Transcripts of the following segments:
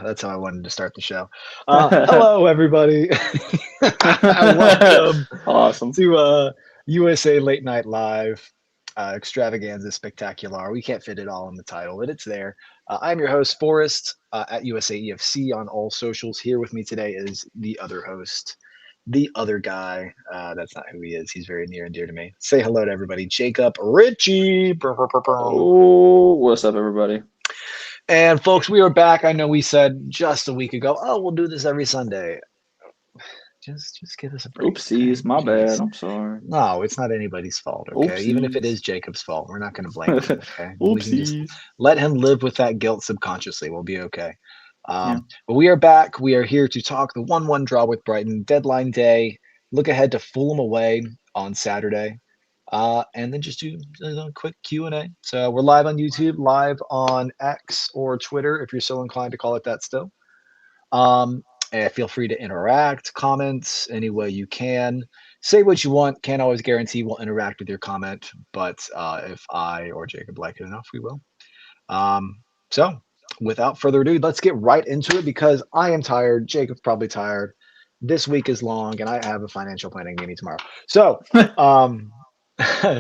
That's how I wanted to start the show. Hello, everybody. Welcome Awesome. to USA Late Night Live Extravaganza Spectacular. We can't fit it all in the title, but it's there. I'm your host, Forrest, at USA EFC on all socials. Here with me today is the other host, the other guy. That's not who he is. He's very near and dear to me. Say hello to everybody. Jacob Ritchie. Brr, brr, brr, brr. Oh, what's up, everybody? And folks, we are back. I know we said just a week ago, oh, we'll do this every Sunday. Just give us a break. Oopsies, my Jeez. bad. I'm sorry. No, it's not anybody's fault, okay? Even if it is Jacob's fault, we're not going to blame him, okay? We can just Oopsies. let him live with that guilt subconsciously. We'll be okay. Yeah. But we are back. We are here to talk the 1-1 draw with Brighton, deadline day. Look ahead to Fulham away on Saturday. And then just do a quick Q&A. So we're live on YouTube, live on X or Twitter, if you're so inclined to call it that still. And feel free to interact, comments any way you can. Say what you want. Can't always guarantee we'll interact with your comment, but if I or Jacob like it enough, we will. So without further ado, let's get right into it because I am tired. Jacob's probably tired. This week is long, and I have a financial planning meeting tomorrow. So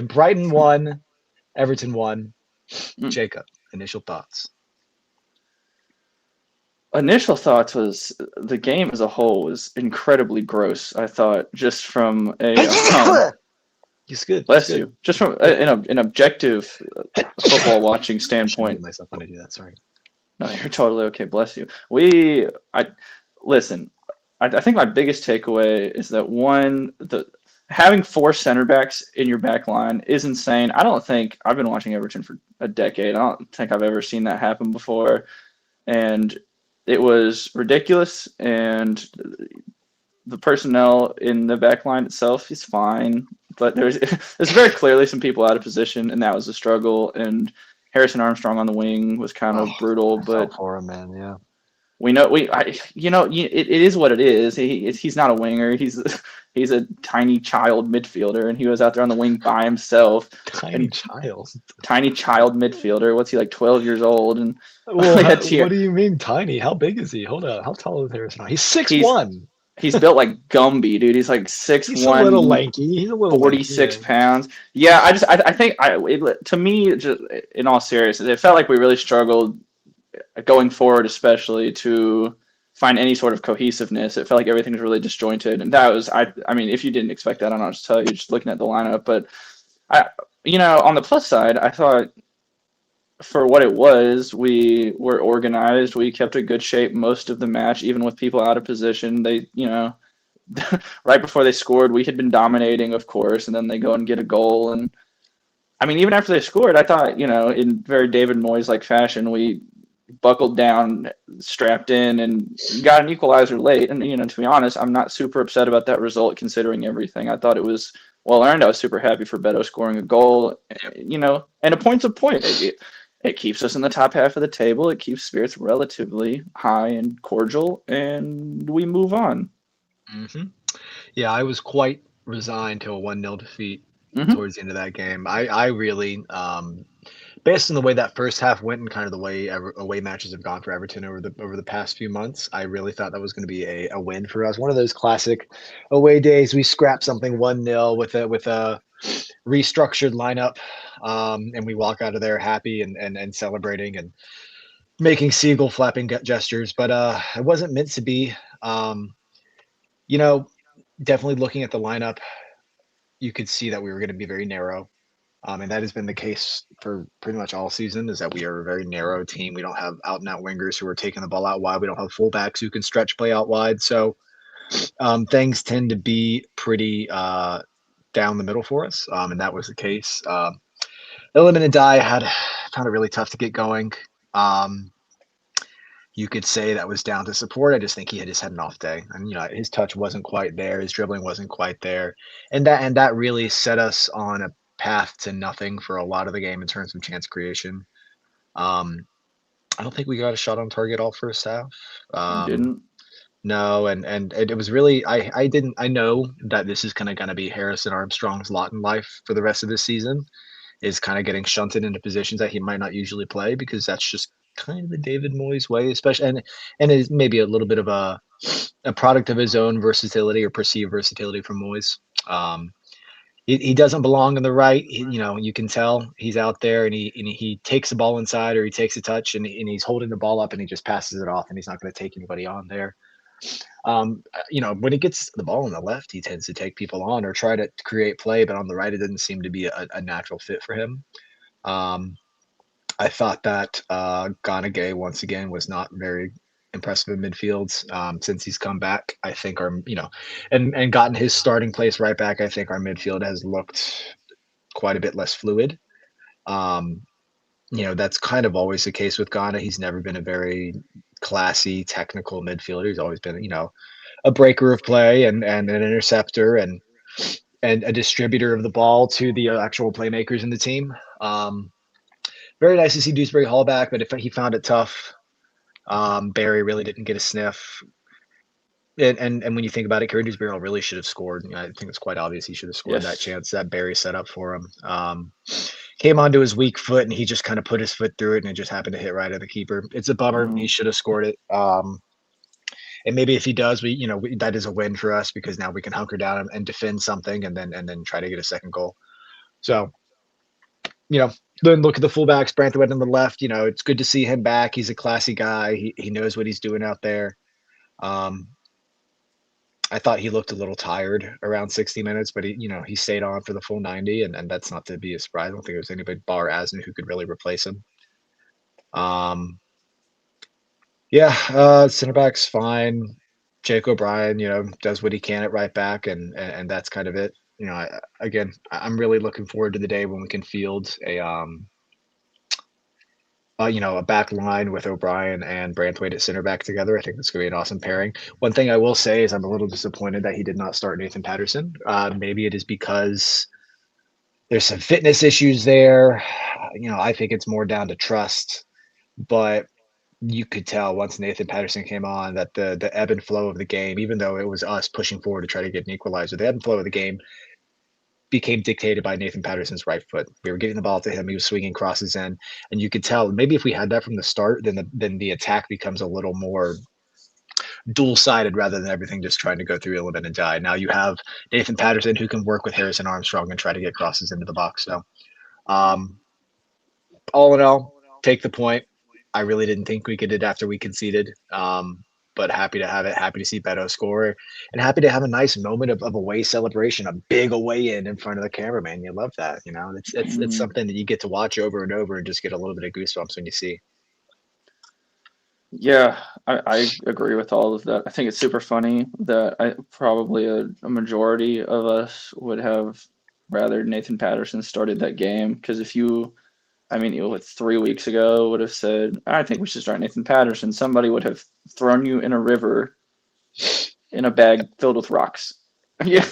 Brighton won, Everton won. Jacob, initial thoughts. Initial thoughts was the game as a whole was incredibly gross. I thought just from a It's good. bless you, just from an objective football watching I standpoint. myself when I do that. Sorry. No, you're totally okay. Bless you. Listen. I think my biggest takeaway is that having four center backs in your back line is insane. I don't think I've been watching Everton for a decade. I don't think I've ever seen that happen before, and it was ridiculous. And the personnel in the back line itself is fine, but there's very clearly some people out of position, and that was a struggle. And Harrison Armstrong on the wing was kind of brutal, but for him, man, yeah. we know it is what it is. He's not a winger. He's a tiny child midfielder, and he was out there on the wing by himself. Tiny child Midfielder. What's he, like 12 years old? And well, what do you mean tiny? How big is he? Hold on. How tall is Harrison? He's 6'1". He's built like Gumby, dude. He's like 6'1". He's a little lanky. He's a little 46 lanky, pounds. Yeah, I think to me, just in all seriousness, it felt like we really struggled going forward, especially to find any sort of cohesiveness. It felt like everything was really disjointed, and that was I mean, if you didn't expect that, I don't know what to tell you, just looking at the lineup. But on the plus side, I thought for what it was, we were organized. We kept a good shape most of the match, even with people out of position. They, right before they scored, we had been dominating, of course, and then they go and get a goal. And I mean, even after they scored, I thought, in very David Moyes-like fashion, we buckled down, strapped in, and got an equalizer late. And, to be honest, I'm not super upset about that result considering everything. I thought it was well earned. I was super happy for Beto scoring a goal, and a point's a point. It keeps us in the top half of the table. It keeps spirits relatively high and cordial, and we move on. Mm-hmm. Yeah, I was quite resigned to a 1-0 defeat towards the end of that game. I really, based on the way that first half went and kind of the way away matches have gone for Everton over the past few months, I really thought that was going to be a win for us. One of those classic away days. We scrap something 1-0 with a restructured lineup, and we walk out of there happy and celebrating and making seagull flapping gestures. But it wasn't meant to be. Definitely looking at the lineup, you could see that we were going to be very narrow. And that has been the case for pretty much all season, is that we are a very narrow team. We don't have out-and-out wingers who are taking the ball out wide. We don't have fullbacks who can stretch play out wide. So things tend to be pretty down the middle for us, and that was the case. Illiman and Dye found it really tough to get going. You could say that was down to support. I just think he had just had an off day, and his touch wasn't quite there, his dribbling wasn't quite there, and that really set us on a path to nothing for a lot of the game in terms of chance creation. I don't think we got a shot on target all first half. Didn't. No, and it was really I know that this is kind of going to be Harrison Armstrong's lot in life for the rest of this season, is kind of getting shunted into positions that he might not usually play, because that's just kind of the David Moyes way, especially and is maybe a little bit of a product of his own versatility or perceived versatility from Moyes. Um, he doesn't belong on the right. You can tell he's out there and he takes the ball inside or he takes a touch and he's holding the ball up and he just passes it off and he's not going to take anybody on there. When he gets the ball on the left, he tends to take people on or try to create play, but on the right, it didn't seem to be a natural fit for him. Um, I thought that Gay once again was not very impressive in midfield since he's come back. I think and gotten his starting place right back. I think our midfield has looked quite a bit less fluid. Um, that's kind of always the case with Ghana. He's never been a very classy, technical midfielder. He's always been, a breaker of play and an interceptor and a distributor of the ball to the actual playmakers in the team. Very nice to see Dewsbury Hall back, but if he found it tough, Barry really didn't get a sniff. And when you think about it, Kerry Dewsbury Hall really should have scored. I think it's quite obvious he should have scored that Yes. chance that Barry set up for him. Came onto his weak foot and he just kind of put his foot through it and it just happened to hit right at the keeper. It's a bummer. He Mm, should have scored it. And maybe if he does, that is a win for us because now we can hunker down and defend something and then try to get a second goal. So, you know, then look at the fullbacks, Branthwaite on the left. It's good to see him back. He's a classy guy. He knows what he's doing out there. Um, I thought he looked a little tired around 60 minutes, but he stayed on for the full 90, and that's not to be a surprise. I don't think there was anybody bar Asner who could really replace him. Um, yeah, center back's fine. Jake O'Brien, does what he can at right back, and that's kind of it. I'm really looking forward to the day when we can field a back line with O'Brien and Branthwaite at center back together. I think that's going to be an awesome pairing. One thing I will say is I'm a little disappointed that he did not start Nathan Patterson. Maybe it is because there's some fitness issues there. I think it's more down to trust, but you could tell once Nathan Patterson came on that the ebb and flow of the game, even though it was us pushing forward to try to get an equalizer, the ebb and flow of the game became dictated by Nathan Patterson's right foot. We were getting the ball to him. He was swinging crosses in, and you could tell maybe if we had that from the start, then the attack becomes a little more dual sided rather than everything just trying to go through element and die. Now you have Nathan Patterson who can work with Harrison Armstrong and try to get crosses into the box. So, um, all in all, take the point. I really didn't think we could it after we conceded. But happy to have it, happy to see Beto score, and happy to have a nice moment of away celebration, a big away in front of the cameraman. You love that, it's mm. something that you get to watch over and over and just get a little bit of goosebumps when you see. Yeah, I agree with all of that. I think it's super funny that probably a majority of us would have rather Nathan Patterson started that game because I mean, 3 weeks ago would have said, I think we should start Nathan Patterson. Somebody would have thrown you in a river in a bag filled with rocks. Yeah,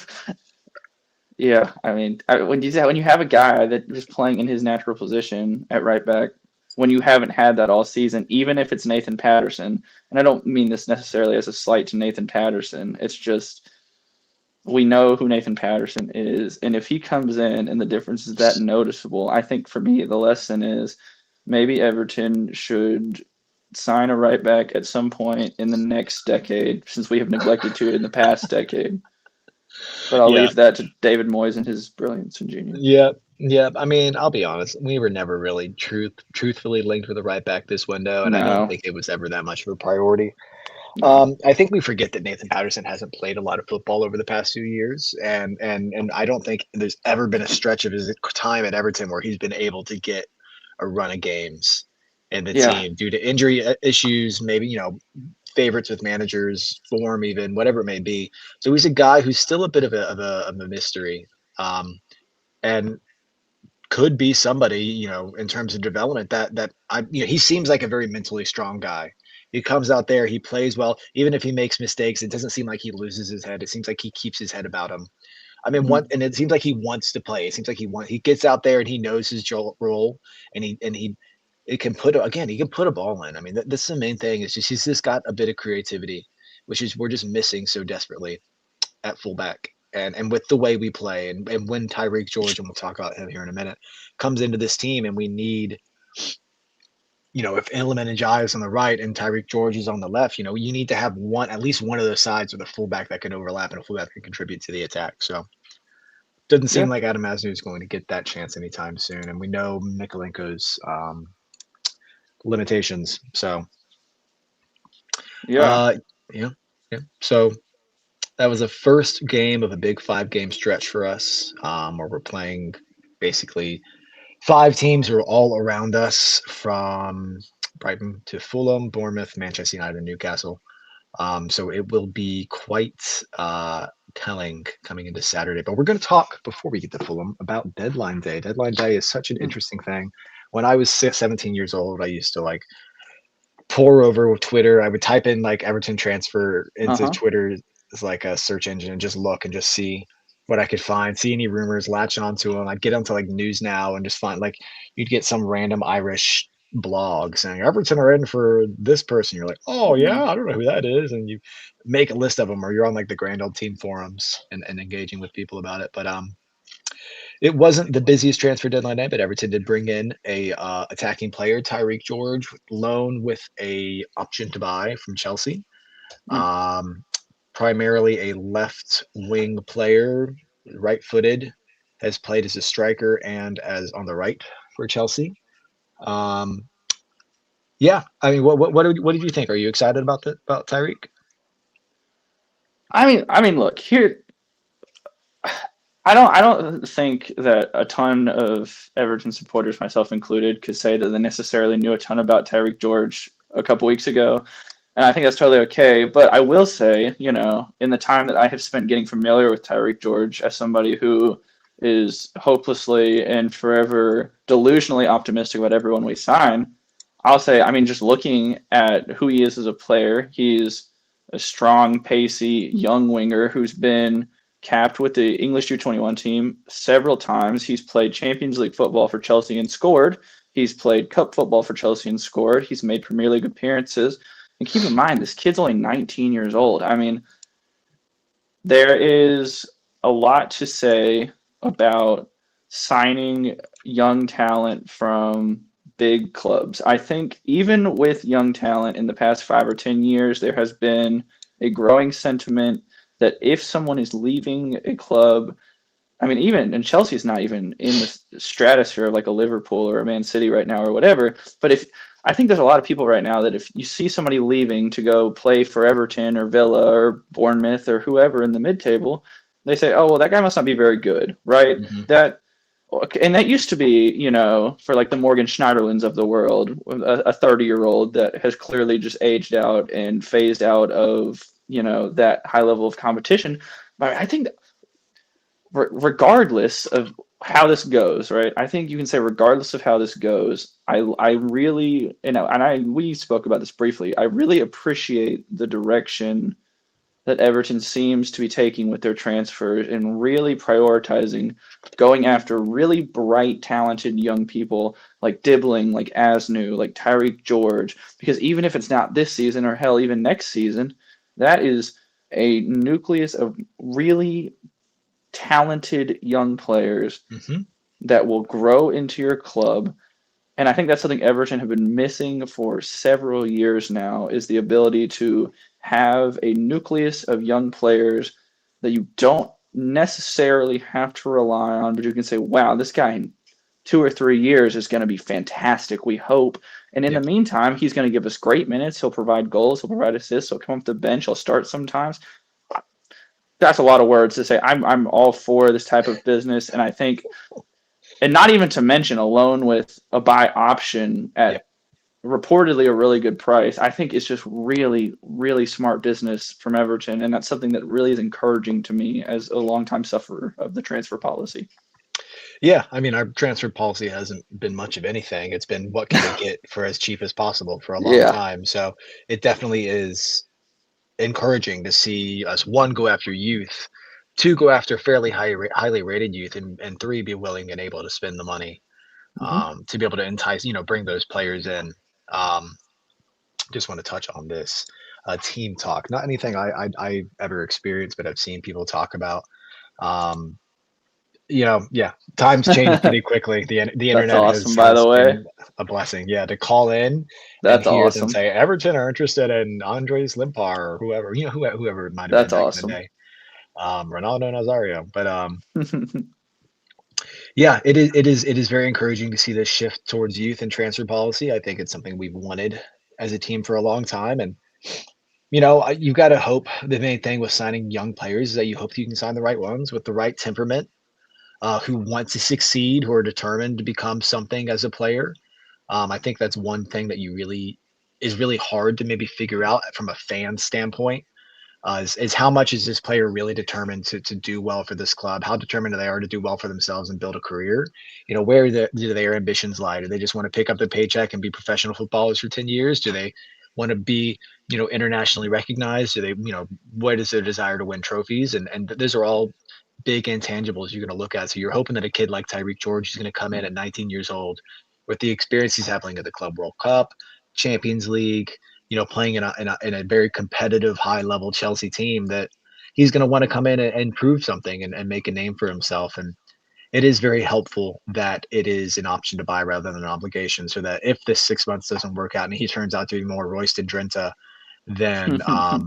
yeah. I mean, when you have a guy that is playing in his natural position at right back, when you haven't had that all season, even if it's Nathan Patterson, and I don't mean this necessarily as a slight to Nathan Patterson, it's just we know who Nathan Patterson is, and if he comes in and the difference is that noticeable, I think for me the lesson is maybe Everton should sign a right back at some point in the next decade, since we have neglected to in the past decade. But I'll Yeah, leave that to David Moyes and his brilliance and genius. yeah, yeah. I mean, I'll be honest. We were never really truthfully linked with a right back this window, and I don't No, think it was ever that much of a priority. no. I think we forget that Nathan Patterson hasn't played a lot of football over the past few years, and I don't think there's ever been a stretch of his time at Everton where he's been able to get a run of games in the Yeah. team due to injury issues, maybe favorites with managers, form, even whatever it may be. So he's a guy who's still a bit of a mystery, um, and could be somebody, in terms of development he seems like a very mentally strong guy. He comes out there, he plays well. Even if he makes mistakes, it doesn't seem like he loses his head. It seems like he keeps his head about him. I mean, Mhm. and it seems like he wants to play. It seems like he gets out there and he knows his role, and he it can he can put a ball in. I mean, that's the main thing. Is just he's just got a bit of creativity, which is we're just missing so desperately at fullback. And with the way we play, and when Tyreek George, and we'll talk about him here in a minute, comes into this team, and we need, if Iliman and Jai is on the right and Tyreek George is on the left, you need to have at least one of those sides with a fullback that can overlap and a fullback that can contribute to the attack. So doesn't seem Yeah, like Adam Asnu is going to get that chance anytime soon, and we know Mikolenko's limitations. So yeah. uh, yeah, yeah. So that was the first game of a big 5 game stretch for us, where we're playing basically 5 teams who are all around us from Brighton to Fulham, Bournemouth, Manchester United, and Newcastle. So it will be quite telling coming into Saturday. But we're going to talk before we get to Fulham about Deadline Day. Deadline Day is such an Mm. interesting thing. When I was 17 years old, I used to pour over Twitter. I would type in Everton transfer into Uh-huh. Twitter as a search engine and just look and just see what I could find, see any rumors, latch onto them. I'd get onto News Now and just find you'd get some random Irish blog saying Everton are in for this person. You're like, oh Mm. yeah, I don't know who that is, and you make a list of them, or you're on the Grand Old Team forums and engaging with people about it. But it wasn't the busiest transfer deadline day, but Everton did bring in a attacking player, Tyreek George, loan with a option to buy from Chelsea. Mm. Um, Primarily a left wing player, right-footed, has played as a striker and as on the right for Chelsea. Um, yeah, I mean, what did you think? Are you excited about Tyreek? I mean, look here. I don't think that a ton of Everton supporters, myself included, could say that they necessarily knew a ton about Tyreek George a couple weeks ago. And I think that's totally okay. But I will say, in the time that I have spent getting familiar with Tyreek George as somebody who is hopelessly and forever delusionally optimistic about everyone we sign, I'll say, I mean, just looking at who he is as a player, he's a strong, pacey, young winger who's been capped with the English U21 team several times. He's played Champions League football for Chelsea and scored. He's played cup football for Chelsea and scored. He's made Premier League appearances. And keep in mind, this kid's only 19 years old. I mean, there is a lot to say about signing young talent from big clubs. I think even with young talent in the past 5 or 10 years, there has been a growing sentiment that if someone is leaving a club, I mean, even and Chelsea's not even in the stratosphere of like a Liverpool or a Man City right now or whatever. But if I think there's a lot of people right now that if you see somebody leaving to go play for Everton or Villa or Bournemouth or whoever in the mid-table, they say, "Oh, well, that guy must not be very good," right? Mm-hmm. That and that used to be, for like the Morgan Schneiderlins of the world, a 30-year-old that has clearly just aged out and phased out of, that high level of competition. But I think regardless of how this goes, right? I think you can say regardless of how this goes, I really, and I we spoke about this briefly. I really appreciate the direction that Everton seems to be taking with their transfers and really prioritizing going after really bright, talented young people like Dibbling, like Asnu, like Tyreek George, because even if it's not this season or hell, even next season, that is a nucleus of really talented young players Mm-hmm. that will grow into your club. And I think that's something Everton have been missing for several years now is the ability to have a nucleus of young players that you don't necessarily have to rely on, but you can say, wow, this guy in 2 or 3 years is going to be fantastic, we hope. And in Yeah. the meantime, he's going to give us great minutes. He'll provide goals. He'll provide assists. He'll come off the bench. He'll start sometimes. That's a lot of words to say. I'm all for this type of business, and I think, and not even to mention a loan with a buy option Yeah. at reportedly a really good price. I think it's just really, really smart business from Everton, and that's something that really is encouraging to me as a longtime sufferer of the transfer policy. Yeah, I mean, our transfer policy hasn't been much of anything. It's been what can we get for as cheap as possible for a long Yeah. time. So it definitely is encouraging to see us one go after youth, two go after fairly highly rated youth, and three be willing and able to spend the money Hmm. to be able to entice, bring those players in. Um, just want to touch on this team talk. Not anything I ever experienced, but I've seen people talk about. Um, Yeah, times change pretty quickly. The That's internet awesome, by has the way. been a blessing. Yeah, to call in and That's hear them awesome. say Everton are interested in Andres Limpar or whoever, whoever it might have been That's back in the awesome. day, Ronaldo Nazario. But yeah, it is very encouraging to see this shift towards youth and transfer policy. I think it's something we've wanted as a team for a long time, and you've got to hope the main thing with signing young players is that you hope you can sign the right ones with the right temperament, who want to succeed, who are determined to become something as a player. I think that's one thing that is really hard to maybe figure out from a fan standpoint. Is how much is this player really determined to do well for this club? How determined they are to do well for themselves and build a career? Where do their ambitions lie? Do they just want to pick up the paycheck and be professional footballers for 10 years? Do they want to be, internationally recognized? Do they, what is their desire to win trophies? And those are all big intangibles you're going to look at. So you're hoping that a kid like Tyreek George is going to come in at 19 years old with the experience he's having at the Club World Cup, Champions League, playing in a very competitive, high level Chelsea team, that he's going to want to come in and prove something and make a name for himself. And it is very helpful that it is an option to buy rather than an obligation, so that if this 6 months doesn't work out and he turns out to be more Royston Drenthe than I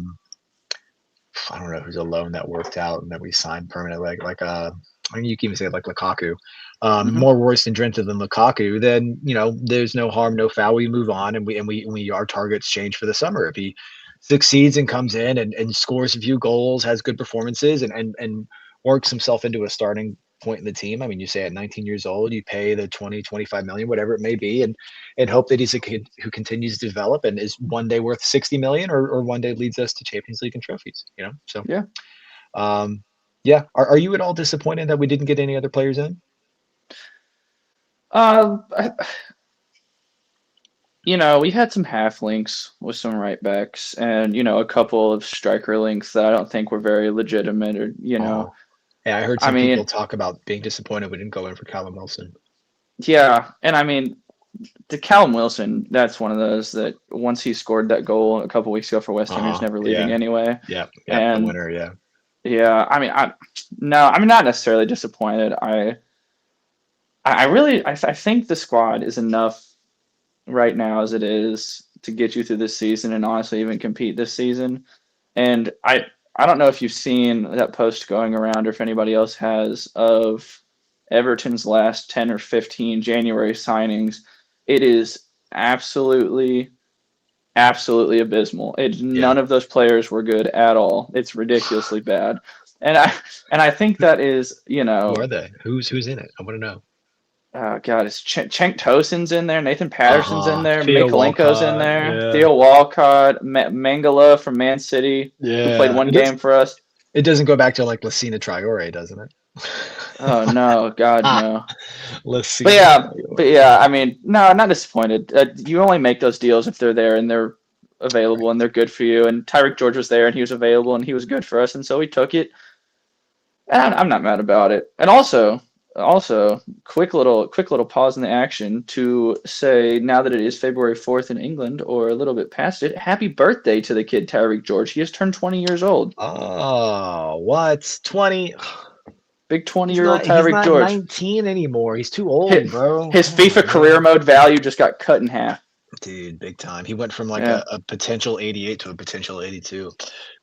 don't know who's a loan that worked out and that we signed permanently, I mean, you can even say like Lukaku, Mhm. more Royston Drenthe than Lukaku, then there's no harm, no foul. We move on, and we our targets change for the summer. If he succeeds and comes in and scores a few goals, has good performances, and works himself into a starting point in the team. I mean, you say at 19 years old, you pay the 20, 25 million, whatever it may be, and hope that he's a kid who continues to develop and is one day worth 60 million, or one day leads us to Champions League and trophies. So Yeah. um, yeah. Are you at all disappointed that we didn't get any other players in? I, we had some half links with some right backs and, a couple of striker links that I don't think were very legitimate Oh, yeah. I heard I some people mean, talk about being disappointed we didn't go in for Callum Wilson. yeah. And I mean, to Callum Wilson, that's one of those that once he scored that goal a couple weeks ago for West Ham, he was never leaving Yeah. anyway. Yeah. The And winner. Yeah. yeah, I mean, no, I'm not necessarily disappointed. I really, I think the squad is enough right now as it is to get you through this season and honestly even compete this season. And I don't know if you've seen that post going around or if anybody else has of Everton's last 10 or 15 January signings. It is absolutely absolutely abysmal. Yeah. None of those players were good at all. It's ridiculously bad. And I think that is, Who are they? Who's in it? I want to know. oh God, it's Cenk Tosin's in there, Nathan Uh Patterson's in huh. there, Theo Mikalenko's in Walcott. there, Yeah. Theo Walcott, Mangala from Man City, who played Yeah. one game for us. It doesn't go back to like Lassina Traore, doesn't it? Oh no, God Ah, no. But Lassina yeah, but Traore. yeah, I mean, no, not disappointed. You only make those deals if they're there and they're available and they're good for you. And Tyreek George was there and he was available and he was good for us, and so we took it. And I'm not mad about it. And also, quick little pause in the action to say now that it is February 4th in England or a little bit past it, happy birthday to the kid Tyreek George. He has turned 20 years old. Oh, what? 20? Big 20 He's year old not he's Tyreek not George. 19 anymore. He's too old, His, bro. his Come on, FIFA career man. mode value just got cut in half. Dude, big time. He went from like Yeah. a potential 88 to a potential 82.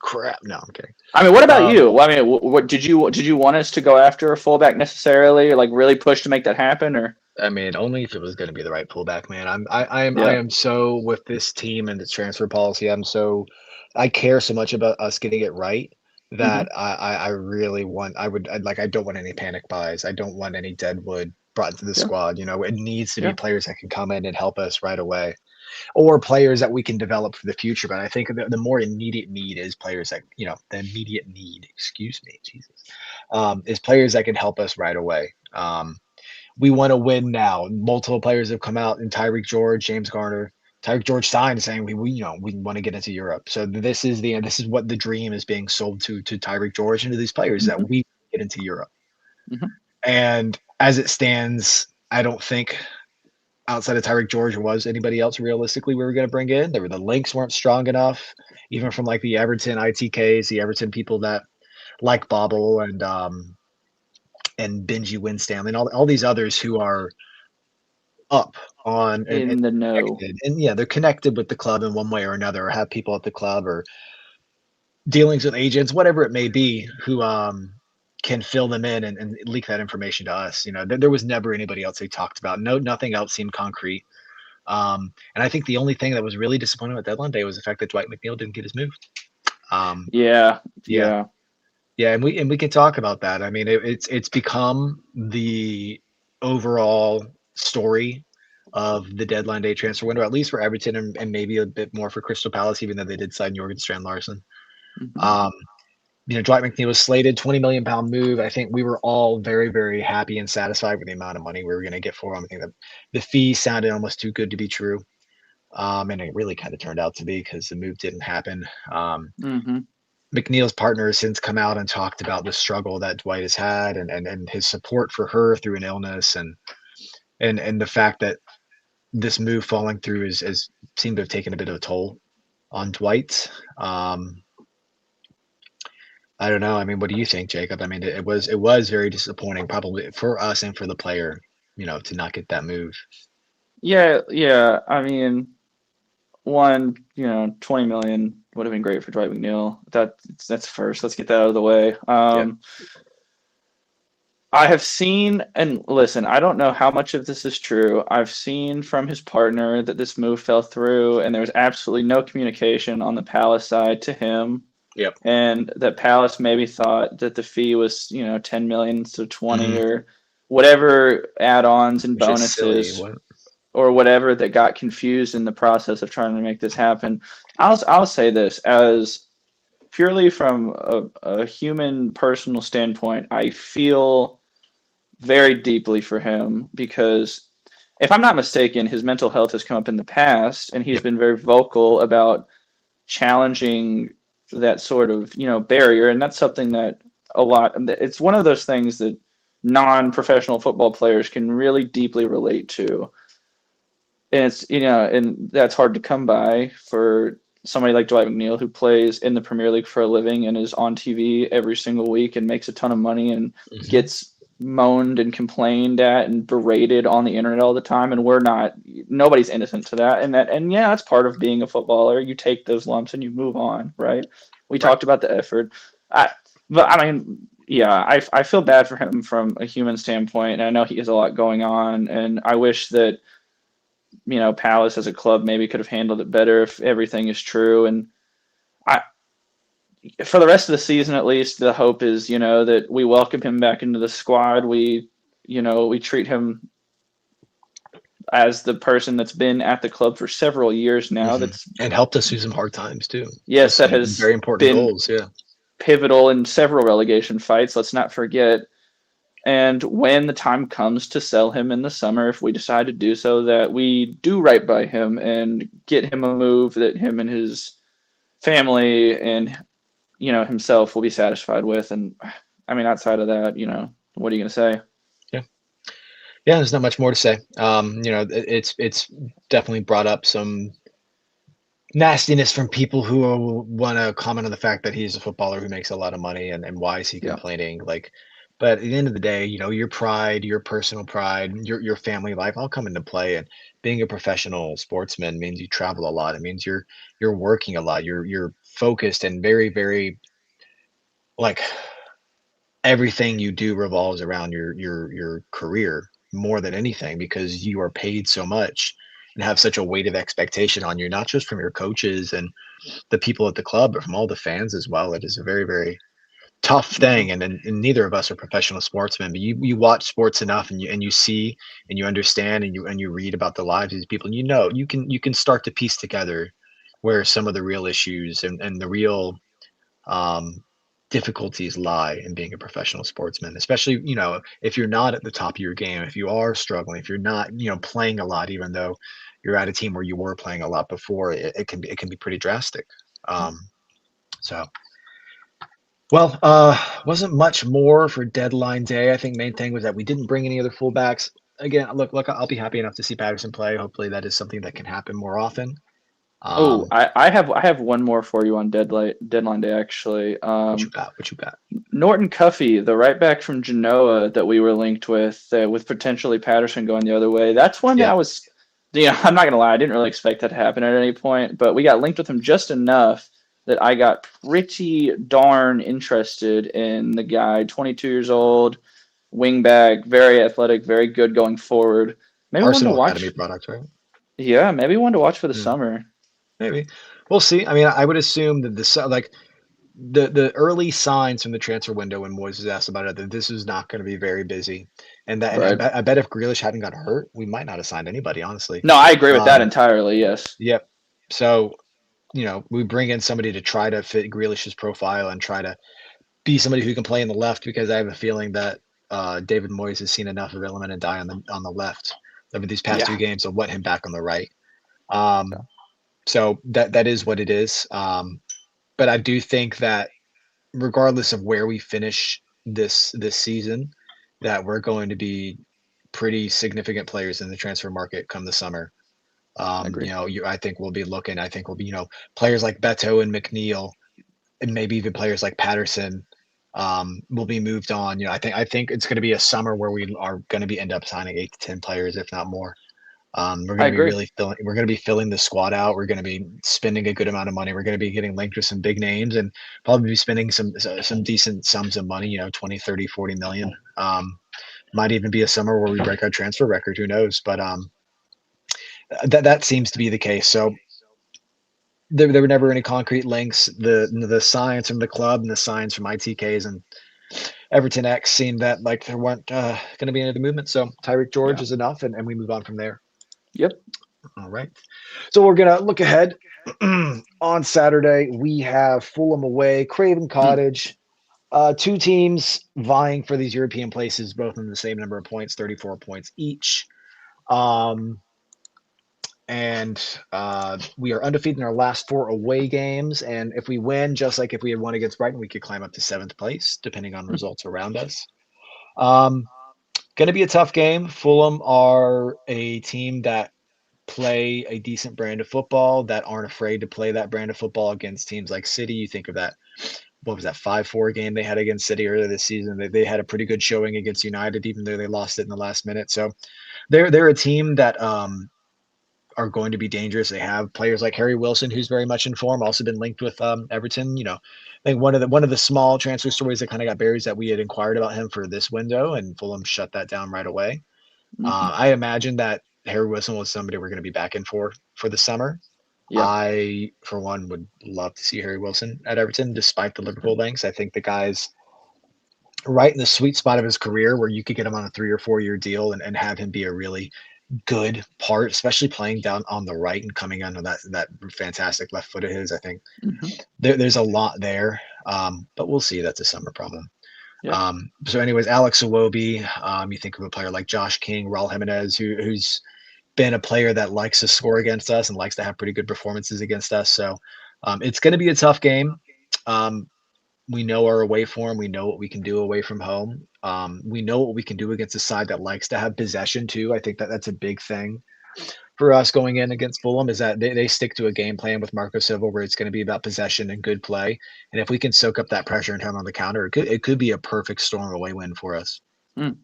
Crap. No, I'm kidding. I mean, what about Um, you? I mean, what did you want us to go after a fullback necessarily, or like really push to make that happen, or I mean, only if it was going to be the right pullback, man. I yeah, am so with this team and its transfer policy. I care so much about us getting it right that hmm I really want. I don't want any panic buys. I don't want any deadwood brought into the yeah, squad. It needs to be yeah, players that can come in and help us right away, or players that we can develop for the future. But I think the more immediate need is players that the immediate need. Excuse me, Jesus, is players that can help us right away. We want to win now. Multiple players have come out, and Tyreek George, James Garner, Tyreek George signed saying we want to get into Europe. So this is what the dream is being sold to Tyreek George and to these players, that hmm we get into Europe. hmm And as it stands, I don't think outside of Tyreek George was anybody else realistically we were going to bring in. The links weren't strong enough, even from like the Everton ITKs, the Everton people that like Bobble and and Benji Winstanley and all these others who are up on and In the know. connected. And yeah, they're connected with the club in one way or another, or have people at the club or dealings with agents, whatever it may be, who can fill them in and leak that information to us. You know, there was never anybody else they talked about. No, nothing else seemed concrete. And I think the only thing that was really disappointing with deadline day was the fact that Dwight McNeil didn't get his move. Um, Yeah, yeah, yeah, yeah, and we can talk about that. I mean, it's become the overall story of the deadline day transfer window, at least for Everton and maybe a bit more for Crystal Palace, even though they did sign Jorgen Strand Larson. hmm Um, Dwight McNeil was slated, £20 million move. I think we were all very, very happy and satisfied with the amount of money we were going to get for him. I think that the fee sounded almost too good to be true. And it really kind of turned out to be because the move didn't happen. hmm McNeil's partner has since come out and talked about the struggle that Dwight has had and his support for her through an illness and the fact that this move falling through is seemed to have taken a bit of a toll on Dwight. I don't know. I mean, what do you think, Jacob? I mean, it was very disappointing, probably for us and for the player, to not get that move. yeah, yeah. I mean, one, 20 million would have been great for Dwight McNeil. That's first. Let's get that out of the way. Yeah. I have seen, and listen, I don't know how much of this is true. I've seen from his partner that this move fell through, and there was absolutely no communication on the Palace side to him, Yep. and that Palace maybe thought that the fee was, 10 million to 20 Hmm. or whatever add-ons and Which is silly. bonuses What? or whatever that got confused in the process of trying to make this happen. I'll say this as purely from a human personal standpoint, I feel very deeply for him because if I'm not mistaken, his mental health has come up in the past and he's Yep. been very vocal about challenging that sort of, barrier. And that's something that it's one of those things that non-professional football players can really deeply relate to. And and that's hard to come by for somebody like Dwight McNeil who plays in the Premier League for a living and is on TV every single week and makes a ton of money and Hmm. gets moaned and complained at and berated on the internet all the time. And nobody's innocent to that. And yeah, that's part of being a footballer. You take those lumps and you move on, right? We Right. talked about the effort. I, but I mean, yeah, I feel bad for him from a human standpoint. And I know he has a lot going on. And I wish that Palace as a club maybe could have handled it better if everything is true. And I, for the rest of the season, at least, the hope is, that we welcome him back into the squad. We treat him as the person that's been at the club for several years now. Hmm. That's, And helped us through some hard times too, with yes, that some has very important been goals. Yeah. pivotal in several relegation fights. Let's not forget. And when the time comes to sell him in the summer, if we decide to do so, that we do right by him and get him a move that him and his family and himself will be satisfied with. And I mean, outside of that, what are you going to say? Yeah. Yeah. There's not much more to say. It's definitely brought up some nastiness from people who want to comment on the fact that he's a footballer who makes a lot of money and why is he Yeah. complaining, like, but at the end of the day, your pride, your personal pride, your family life all come into play. And being a professional sportsman means you travel a lot. It means you're working a lot. You're focused and very, very, like, everything you do revolves around your career more than anything, because you are paid so much and have such a weight of expectation on you, not just from your coaches and the people at the club, but from all the fans as well. It is a very, very tough hmm thing. And neither of us are professional sportsmen, but you watch sports enough and you see and you understand and you read about the lives of these people, and you can start to piece together where some of the real issues and the real um, difficulties lie in being a professional sportsman, especially, if you're not at the top of your game, if you are struggling, if you're not, playing a lot, even though you're at a team where you were playing a lot before, it can be pretty drastic. Um, so, well, wasn't much more for deadline day. I think main thing was that we didn't bring any other fullbacks. Again, look, I'll be happy enough to see Patterson play. Hopefully that is something that can happen more often. Oh, Um, I have one more for you on deadline day actually. what you got? What you got? Norton Cuffey, the right back from Genoa that we were linked with potentially Patterson going the other way. That's one that I Yep. was, I'm not gonna lie, I didn't really expect that to happen at any point, but we got linked with him just enough that I got pretty darn interested in the guy. 22 years old, wing back, very athletic, very good going forward. Maybe one to Arsenal Academy watch. product, right? Yeah, maybe one to watch for the Hmm. summer. Maybe we'll see. I mean, I would assume that like the early signs from the transfer window when Moyes was asked about it that this is not going to be very busy, and Right. I bet if Grealish hadn't got hurt, we might not have signed anybody, honestly. No, I agree with that Um, entirely. Yes. yep. So we bring in somebody to try to fit Grealish's profile and try to be somebody who can play in the left because I have a feeling that David Moyes has seen enough of Iliman and Die on the left over these past Yeah. two games. So want him back on the right. Um, so that is what it is. But I do think that regardless of where we finish this season, that we're going to be pretty significant players in the transfer market come the summer. I agree. I think we'll be looking. I think we'll be players like Beto and McNeil, and maybe even players like Patterson will be moved on. I think it's going to be a summer where we are going to be end up signing 8 to 10 players, if not more. We're I going to be agree. really filling. We're going to be filling the squad out. We're going to be spending a good amount of money. We're going to be getting linked with some big names and probably be spending some decent sums of money. 20, 30, 40 million. Might even be a summer where we break our transfer record. Who knows? But that seems to be the case. So there were never any concrete links. The signs from the club and the signs from ITKs and Everton X seemed that like there weren't going to be any other movement. So Tyreek George Yeah. is enough, and we move on from there. Yep. All right. So we're gonna look ahead. On Saturday, we have Fulham away, Craven Hmm. Cottage. Two teams vying for these European places, both in the same number of points, 34 points each. Um, and we are undefeated in our last 4 away games. And if we win, just like if we had won against Brighton, we could climb up to 7th place, depending on Hmm. results around us. Um, going to be a tough game. Fulham are a team that play a decent brand of football, that aren't afraid to play that brand of football against teams like City. You think of that, what was that 5-4 game they had against City earlier this season? They had a pretty good showing against United, even though they lost it in the last minute. So they're a team that are going to be dangerous. They have players like Harry Wilson, who's very much in form, also been linked with Everton. I think one of the small transfer stories that kind of got buried is that we had inquired about him for this window, and Fulham shut that down right away. Hmm. I imagine that Harry Wilson was somebody we're going to be back in for the summer. Yeah. I, for one, would love to see Harry Wilson at Everton, despite the Liverpool Agreed. links. I think the guy's right in the sweet spot of his career where you could get him on a 3 or 4 year deal and have him be a really good part, especially playing down on the right and coming under that fantastic left foot of his. I think Hmm. there's a lot there, but we'll see. That's a summer problem. Yeah. So, anyways, Alex Iwobi, you think of a player like Josh King, Raul Jimenez, who's been a player that likes to score against us and likes to have pretty good performances against us. So it's going to be a tough game. Um, we know our away form. We know what we can do away from home. We know what we can do against a side that likes to have possession too. I think that's a big thing for us going in against Fulham is that they stick to a game plan with Marco Silva where it's going to be about possession and good play. And if we can soak up that pressure and turn on the counter, it could be a perfect storm away win for us. Mm.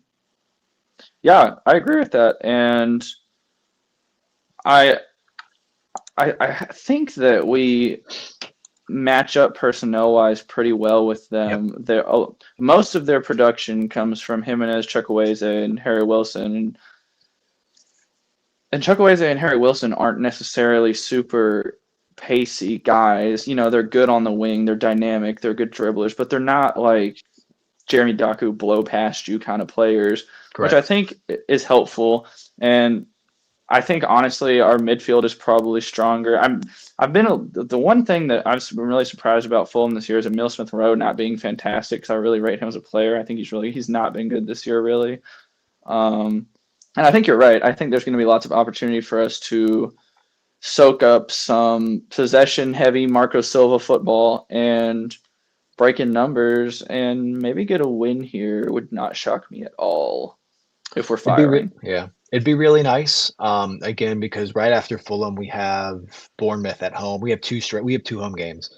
Yeah, I agree with that, and I I think that we match up personnel wise pretty well with Yep. them. Most of their production comes from Jimenez, Chukwueze, and Harry Wilson, and Chukwueze and Harry Wilson aren't necessarily super pacey guys. They're good on the wing, they're dynamic, they're good dribblers, but they're not like Jeremy Doku blow past you kind of players, which I Correct. think is helpful. And I think honestly, our midfield is probably stronger. The one thing that I've been really surprised about Fulham this year is Emile Smith Rowe not being fantastic because I really rate him as a player. I think he's not been good this year really. And I think you're right. I think there's going to be lots of opportunity for us to soak up some possession heavy Marco Silva football and break in numbers and maybe get a win here would not shock me at all if we're It'd be firing. yeah. It'd be really nice. Again, because right after Fulham, we have Bournemouth at home. We have two home games.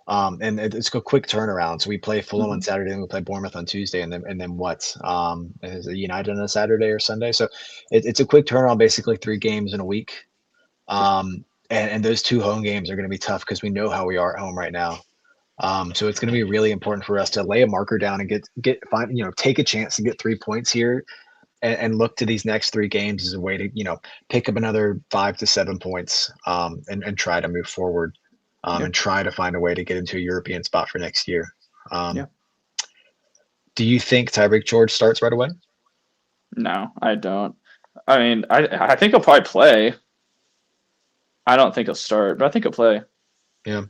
And it's a quick turnaround. So we play Fulham on Hmm. Saturday, and we play Bournemouth on Tuesday, and then what? Is it United on a Saturday or Sunday? So it's a quick turnaround, basically 3 games in a week. And those two home games are going to be tough because we know how we are at home right now. So it's going to be really important for us to lay a marker down and take a chance to get 3 points here, and look to these next 3 games as a way to pick up another 5 to 7 points, and try to move forward, Yeah, and try to find a way to get into a European spot for next year. Um, yeah. do you think Tyreek George starts right away? No, I don't. I mean, I think he'll probably play. I don't think he'll start, but I think he'll play. Yeah.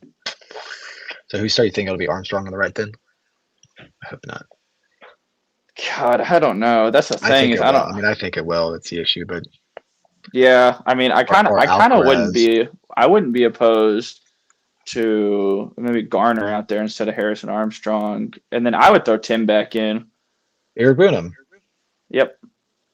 So who start? You think it'll be Armstrong on the right then? I hope not. God, I don't know. That's the I thing think is it I will. don't. I mean, I think it will. That's the issue, but Yeah, I mean, or I kind of wouldn't Alcaraz, be. I wouldn't be opposed to maybe Garner out there instead of Harrison Armstrong, and then I would throw Tim back in. Eric Bunham. Yep.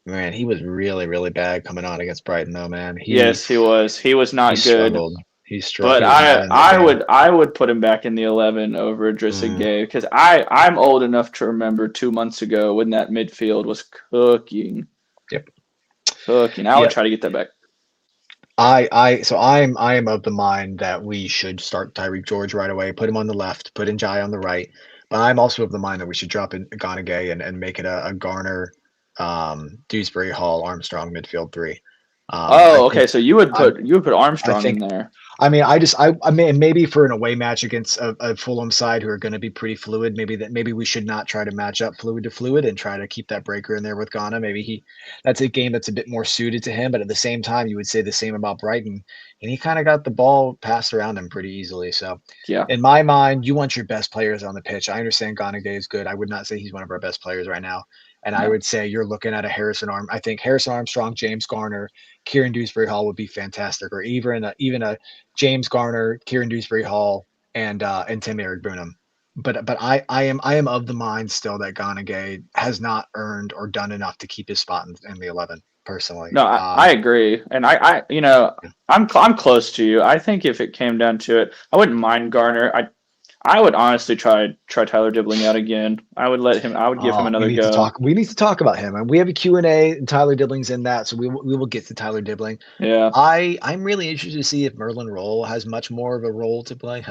Man, he was really, really bad coming on against Brighton, though. Man, Yes, he was. He was he not good. struggled. But He was not in that game. I would put him back in the 11 over Idrissa Mm, Gueye because I'm old enough to remember 2 months ago when that midfield was cooking, yep. cooking. I would Yep. try to get that back. I am of the mind that we should start Tyreek George right away, put him on the left, put in Jai on the right. But I'm also of the mind that we should drop in Gonagay and make it a Garner, Dewsbury Hall, Armstrong midfield three. I Oh, think okay. So I'm you would put I Armstrong in think there. I mean, I mean, maybe for an away match against a Fulham side who are going to be pretty fluid, maybe we should not try to match up fluid to fluid and try to keep that breaker in there with Ghana. That's a game that's a bit more suited to him, but at the same time, you would say the same about Brighton, and he kind of got the ball passed around him pretty easily. So, Yeah. in my mind, you want your best players on the pitch. I understand Ghana is good. I would not say he's one of our best players right now, and I No. would say you're looking at a I think Harrison Armstrong, James Garner, Kieran Dewsbury Hall would be fantastic, or even a James Garner, Kieran Dewsbury Hall, and Tim Eric Bunham. But I am of the mind still that Ganagay has not earned or done enough to keep his spot in the 11. Personally, No, I agree, and I'm close to you. I think if it came down to it, I wouldn't mind Garner. I would honestly try Tyler Dibbling out again. I would let him. I would give him oh, we another need to go. talk. We need to talk about him, and we have a Q&A, and Tyler Dibling's in that, so we will get to Tyler Dibbling. Yeah. I'm really interested to see if Merlin Roll has much more of a role to play.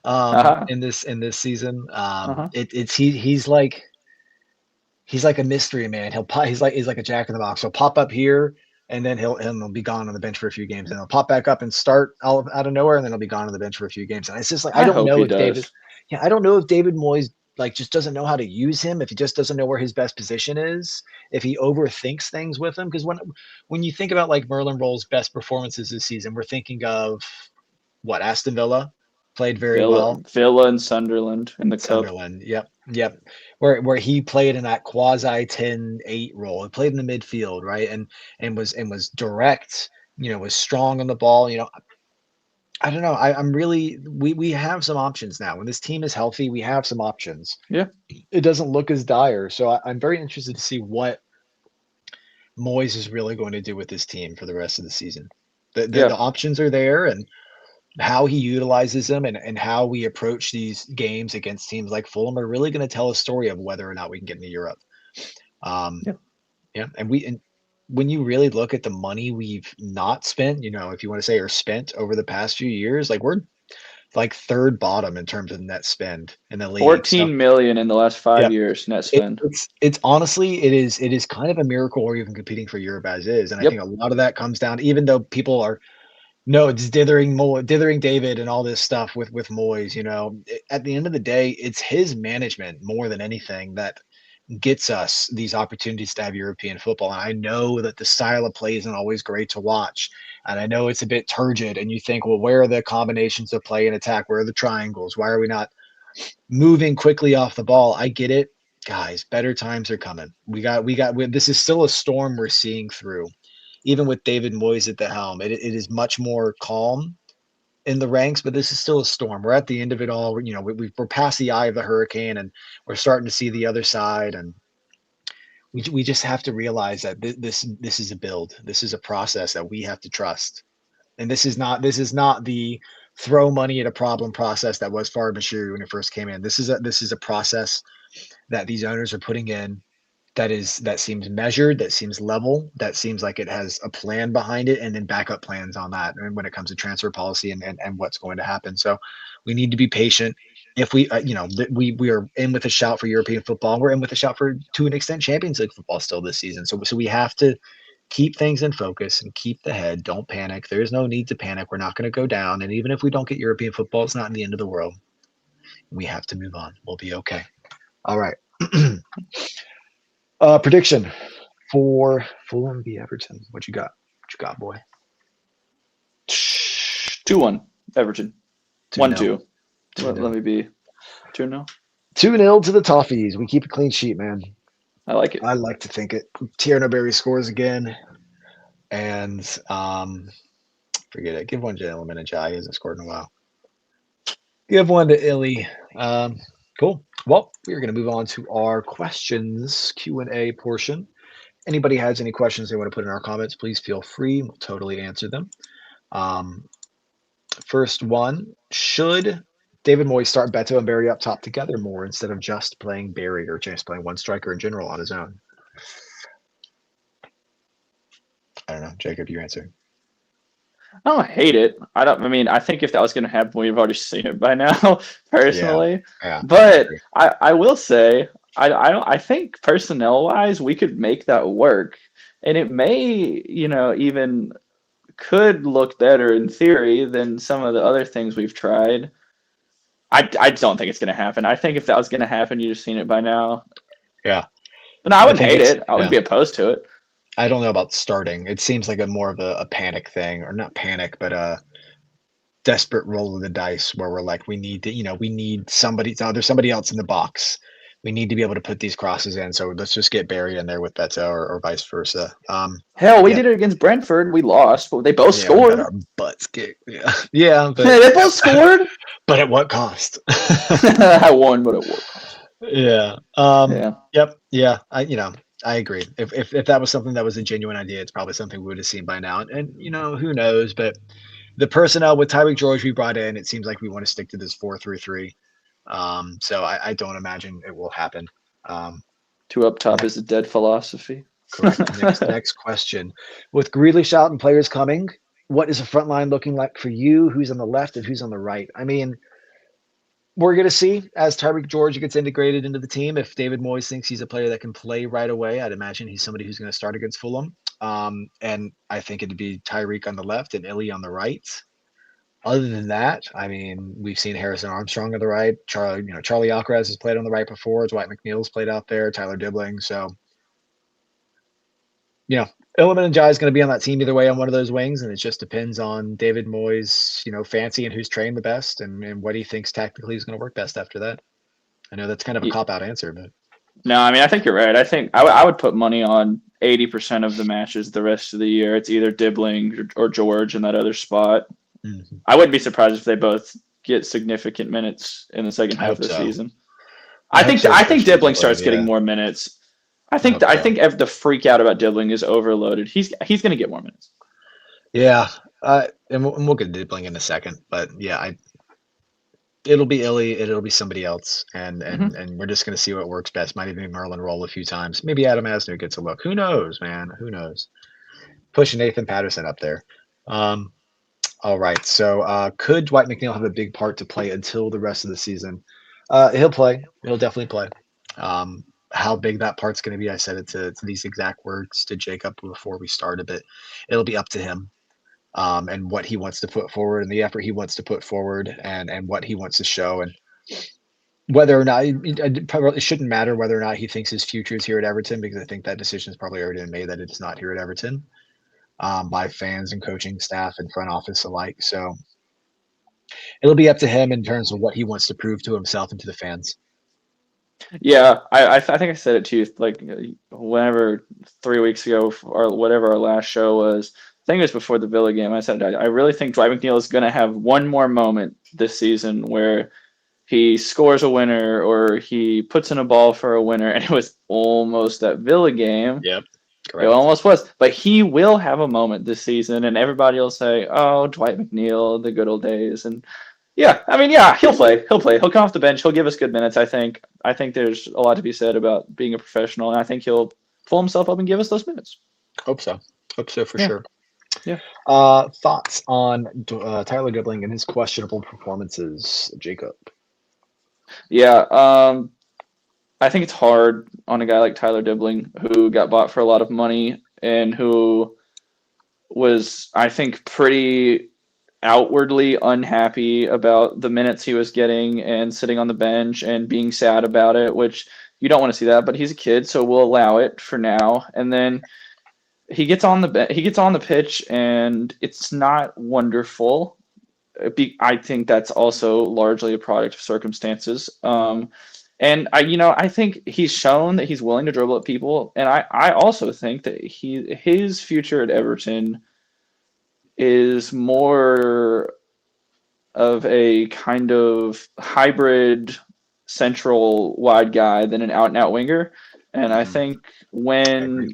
Uh-huh. In this season. Uh-huh. He's like a mystery man. He's like a jack in the box. He'll pop up here, and then he'll be gone on the bench for a few games, and he'll pop back up and start out of nowhere, and then he'll be gone on the bench for a few games. And it's just like I hope he does. I don't know if David Moyes like just doesn't know how to use him, if he just doesn't know where his best position is, if he overthinks things with him. Because when you think about like Merlin Roll's best performances this season, we're thinking of what Aston Villa played very well. Villa and Sunderland in the cup. Sunderland. Yep. Yep. Where he played in that quasi 10-8 role. He played in the midfield, right? And was direct, was strong on the ball. I don't know. I'm really we have some options now. When this team is healthy, we have some options. Yeah. It doesn't look as dire. So I'm very interested to see what Moyes is really going to do with this team for the rest of the season. The Yeah. options are there, and how he utilizes them and how we approach these games against teams like Fulham are really going to tell a story of whether or not we can get into Europe. Um, Yeah. yeah, and when you really look at the money we've not spent, if you want to say or spent over the past few years, like we're like third bottom in terms of net spend in the league. So 14 million in the last yeah, 5 years net spend. it's honestly it is kind of a miracle we're even competing for Europe as is, and I think Yep. a lot of that comes down, even though people are no, it's dithering David and all this stuff with Moyes. At the end of the day, it's his management more than anything that gets us these opportunities to have European football. And I know that the style of play isn't always great to watch, and I know it's a bit turgid. And you think, well, where are the combinations of play and attack? Where are the triangles? Why are we not moving quickly off the ball? I get it, guys. Better times are coming. This is still a storm we're seeing through, even with David Moyes at the helm. It is much more calm in the ranks, but this is still a storm. We're at the end of it all. We're past the eye of the hurricane, and we're starting to see the other side. And we just have to realize that this is a build. This is a process that we have to trust. And this is not the throw money at a problem process that was Fard Bashir when it first came in. This is a process that these owners are putting in that seems measured, that seems level, that seems like it has a plan behind it, and then backup plans on that. And when it comes to transfer policy and what's going to happen, so we need to be patient. If we, we are in with a shout for European football, we're in with a shout for, to an extent, Champions League football still this season. So we have to keep things in focus and keep the head. Don't panic. There is no need to panic. We're not going to go down, and even if we don't get European football, it's not the end of the world. We have to move on. We'll be okay. All right. Prediction for Fulham v Everton. What you got? What you got, boy? 2-1 Everton. 1-2. Let me be 2-0. 2-0 to the Toffees. We keep a clean sheet, man. I like it. I like to think it. Tierno Berry scores again, and forget it. Give one to Illuminati. He hasn't scored in a while. Give one to Illy. Cool. Well, we're going to move on to our questions Q&A portion. Anybody has any questions they want to put in our comments, please feel free. We'll totally answer them. First one, should David Moyes start Beto and Barry up top together more instead of just playing Barry or just playing one striker in general on his own? I don't know. Jacob, you answer. I don't hate it. I think if that was going to happen, we've already seen it by now, personally. Yeah, but I will say, I think personnel-wise, we could make that work. And it may, even could look better in theory than some of the other things we've tried. I don't think it's going to happen. I think if that was going to happen, you'd have seen it by now. Yeah. But I wouldn't hate it. I wouldn't be opposed to it. I don't know about starting. It seems like more of a panic thing, or not panic, but a desperate roll of the dice where we're like, we need somebody. No, there's somebody else in the box. We need to be able to put these crosses in. So let's just get Barry in there with Beto or vice versa. Hell, we did it against Brentford. We lost, but they both scored. Our butts kicked. Yeah. But, they both scored. But at what cost? I won, but at what cost? Yeah. Yep. Yeah. I agree. If that was something that was a genuine idea, it's probably something we would have seen by now. And who knows? But the personnel with Tyreek George we brought in, it seems like we want to stick to this 4-3-3. So I don't imagine it will happen. Two up top is a dead philosophy. Correct. Next question. With Grealish out and players coming, what is the front line looking like for you? Who's on the left and who's on the right? I mean, we're going to see as Tyreek George gets integrated into the team. If David Moyes thinks he's a player that can play right away, I'd imagine he's somebody who's going to start against Fulham. And I think it'd be Tyreek on the left and Illy on the right. Other than that, I mean, we've seen Harrison Armstrong on the right. Charlie Alcaraz has played on the right before. Dwight McNeil's played out there. Tyler Dibbling. So, Illiman and Jai is going to be on that team either way on one of those wings, and it just depends on David Moyes, fancy and who's trained the best and what he thinks tactically is going to work best after that. I know that's kind of a cop-out answer, but no, I think you're right. I think I would put money on 80% of the matches the rest of the year. It's either Dibbling or George in that other spot. Mm-hmm. I wouldn't be surprised if they both get significant minutes in the second half of the season. I think Dibbling starts getting more minutes. I think the freak out about Dibbling is overloaded. He's going to get more minutes. Yeah, and we'll get Dibbling in a second, but yeah, it'll be Illy, it'll be somebody else, and we're just going to see what works best. Might even be Merlin roll a few times. Maybe Adam Asner gets a look. Who knows, man? Who knows? Pushing Nathan Patterson up there. All right. So could Dwight McNeil have a big part to play until the rest of the season? He'll play. He'll definitely play. How big that part's going to be, I said it to these exact words to Jacob before we started, but it'll be up to him and what he wants to put forward and the effort he wants to put forward and what he wants to show. And whether or not it shouldn't matter whether or not he thinks his future is here at Everton, because I think that decision is probably already been made that it is not here at Everton. By fans and coaching staff and front office alike. So it'll be up to him in terms of what he wants to prove to himself and to the fans. Yeah, I think I said it to you like whenever 3 weeks ago or whatever our last show was. I think it was before the Villa game. I said I really think Dwight McNeil is going to have one more moment this season where he scores a winner or he puts in a ball for a winner, and it was almost that Villa game. Yep. It Correct. almost was, but he will have a moment this season, and everybody will say, "Oh, Dwight McNeil, the good old days." And yeah, I mean, yeah, he'll play. He'll play. He'll come off the bench. He'll give us good minutes. I think. I think there's a lot to be said about being a professional, and I think he'll pull himself up and give us those minutes. Hope so. Hope so for Yeah, sure. yeah, Thoughts on Tyler Dibbling and his questionable performances, Jacob? yeah. I think it's hard on a guy like Tyler Dibbling who got bought for a lot of money and who was, I think, pretty outwardly unhappy about the minutes he was getting and sitting on the bench and being sad about it, which you don't want to see that, but he's a kid, so we'll allow it for now. And then he gets on the pitch and it's not wonderful. I think that's also largely a product of circumstances. And I think he's shown that he's willing to dribble at people, and I also think that his future at Everton is more of a kind of hybrid central wide guy than an out and out winger. And I Mhm. think I agree. when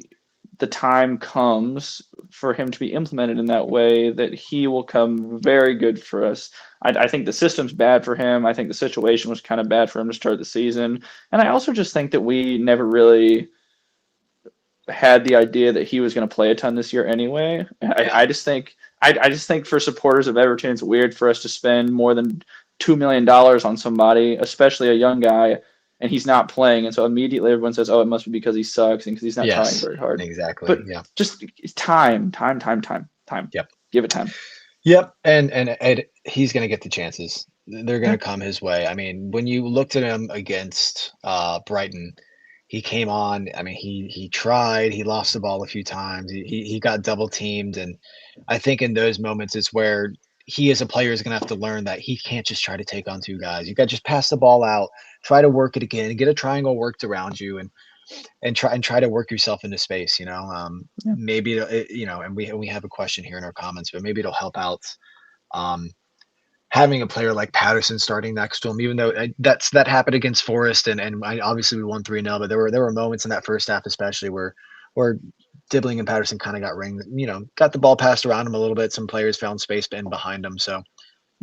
the time comes for him to be implemented in that way, that he will come very good for us. I think the system's bad for him. I think the situation was kind of bad for him to start the season. And I also just think that we never really had the idea that he was going to play a ton this year anyway. Yeah. I just think for supporters of Everton, it's weird for us to spend more than $2 million on somebody, especially a young guy, and he's not playing. And so immediately everyone says, "Oh, it must be because he sucks and because he's not trying Yes. very hard." Exactly. But Yeah. just time. Yep. Give it time. Yep. And he's going to get the chances. They're going Yeah, to come his way. I mean, when you looked at him against Brighton, he came on. I mean, he tried. He lost the ball a few times. He got double teamed, and I think in those moments is where he as a player is going to have to learn that he can't just try to take on two guys. You got to just pass the ball out, try to work it again, get a triangle worked around you, and try to work yourself into space. yeah, Maybe and we have a question here in our comments, but maybe it'll help out. Um, Having a player like Patterson starting next to him, even though that happened against Forest, and obviously we won 3-0, but there were moments in that first half, especially where Dibbling and Patterson kind of got ringed, got the ball passed around him a little bit. Some players found space in behind them, so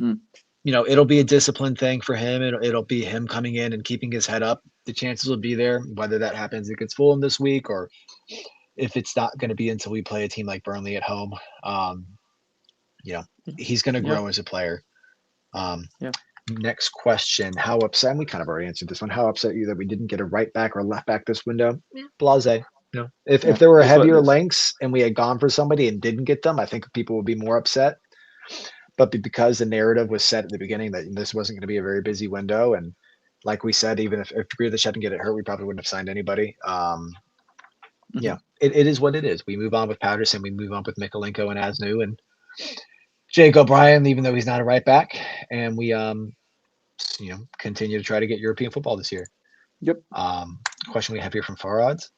mm, it'll be a discipline thing for him. It'll be him coming in and keeping his head up. The chances will be there, whether that happens against Fulham this week or if it's not going to be until we play a team like Burnley at home. Um, you know, he's going to yeah, grow as a player. Um, yeah, Next question: how upset? And we kind of already answered this one. How upset are you that we didn't get a right back or left back this window? Blase. If yeah. there were It is what it heavier is. lengths and we had gone for somebody and didn't get them, I think people would be more upset. But because the narrative was set at the beginning that this wasn't going to be a very busy window, and like we said, even if Grealish hadn't get it hurt, we probably wouldn't have signed anybody. Hmm. It is what it is. We move on with Patterson, we move on with Mikolenko and Asnu, and Jake O'Brien, even though he's not a right back, and we continue to try to get European football this year. Yep. Question we have here from Farad's.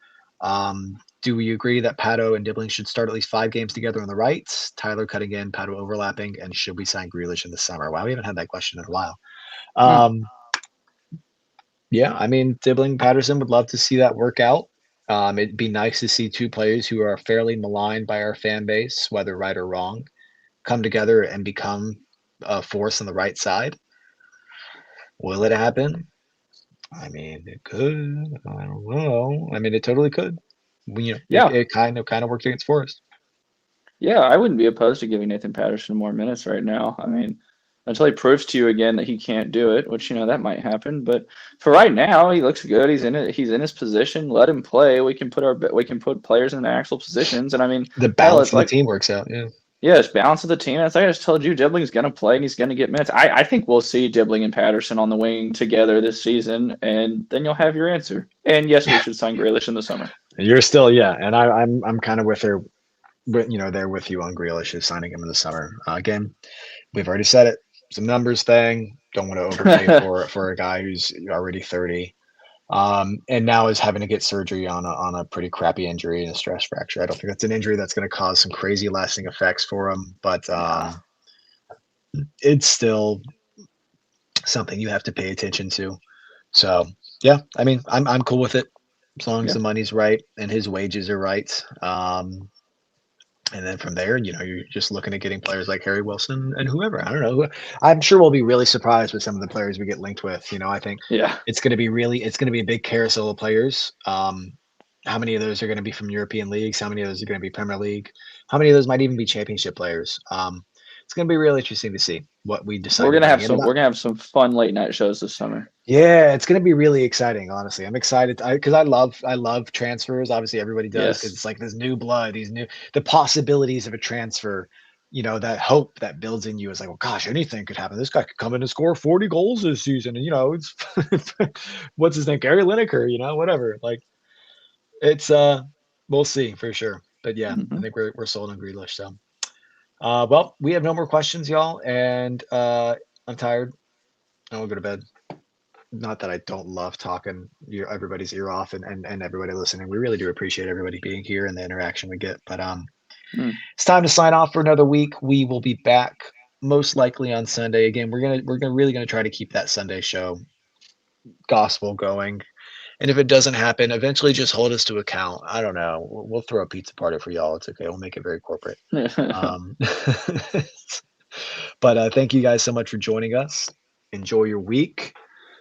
Do we agree that Pato and Dibbling should start at least 5 games together on the right? Tyler cutting in, Pato overlapping, and should we sign Grealish in the summer? Wow, we haven't had that question in a while. Mm, Um, yeah, I mean, Dibbling Patterson would love to see that work out. It'd be nice to see two players who are fairly maligned by our fan base, whether right or wrong, come together and become a force on the right side. Will it happen? I mean, it could. I don't know. I mean, it totally could. yeah. It kind of worked against Forest. Yeah, I wouldn't be opposed to giving Nathan Patterson more minutes right now. I mean, until he proves to you again that he can't do it, which that might happen. But for right now, he looks good. He's in it. He's in his position. Let him play. We can put players in their actual positions. And I mean, The hell, balance it's of the like team works out. Yeah. yeah, it's balance of the team. It's like I just told you, Dibling's gonna play and he's gonna get minutes. I think we'll see Dibbling and Patterson on the wing together this season, and then you'll have your answer. And yes, we should sign Grealish in the summer. You're still, yeah, and I'm kind of with her, there with you on Grealish is signing him in the summer. Again, we've already said it. It's a numbers thing. Don't want to overpay for a guy who's already 30. And now is having to get surgery on a pretty crappy injury and a stress fracture. I don't think that's an injury that's going to cause some crazy lasting effects for him, but Nah. it's still something you have to pay attention to. So yeah, I mean, I'm cool with it as long as Yeah. the money's right and his wages are right. And then from there, you're just looking at getting players like Harry Wilson and whoever. I don't know. I'm sure we'll be really surprised with some of the players we get linked with. I think Yeah. it's going to be a big carousel of players. How many of those are going to be from European leagues? How many of those are going to be Premier League? How many of those might even be championship players? It's going to be really interesting to see what we decide to bring in. We're gonna have some fun late night shows this summer. Yeah, it's going to be really exciting. Honestly, I'm excited because I love transfers. Obviously, everybody does because Yes. it's like this new blood, the possibilities of a transfer. That hope that builds in you is like, well, gosh, anything could happen. This guy could come in and score 40 goals this season, and it's what's his name, Gary Lineker, whatever. Like it's we'll see for sure. But yeah, I Hmm. think we're sold on Grealish. So, well, we have no more questions, y'all, and I'm tired. I want to go to bed. Not that I don't love talking everybody's ear off and everybody listening. We really do appreciate everybody being here and the interaction we get. But Mm. it's time to sign off for another week. We will be back most likely on Sunday. Again, we're gonna really gonna try to keep that Sunday show gospel going. And if it doesn't happen, eventually just hold us to account. I don't know. We'll throw a pizza party for y'all. It's okay. We'll make it very corporate. Um, but thank you guys so much for joining us. Enjoy your week.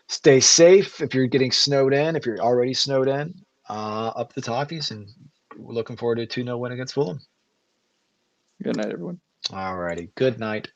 Stay safe if you're getting snowed in, if you're already snowed in, up the Toffees, and we're looking forward to a 2-0 win against Fulham. Good night, everyone. All righty. Good night,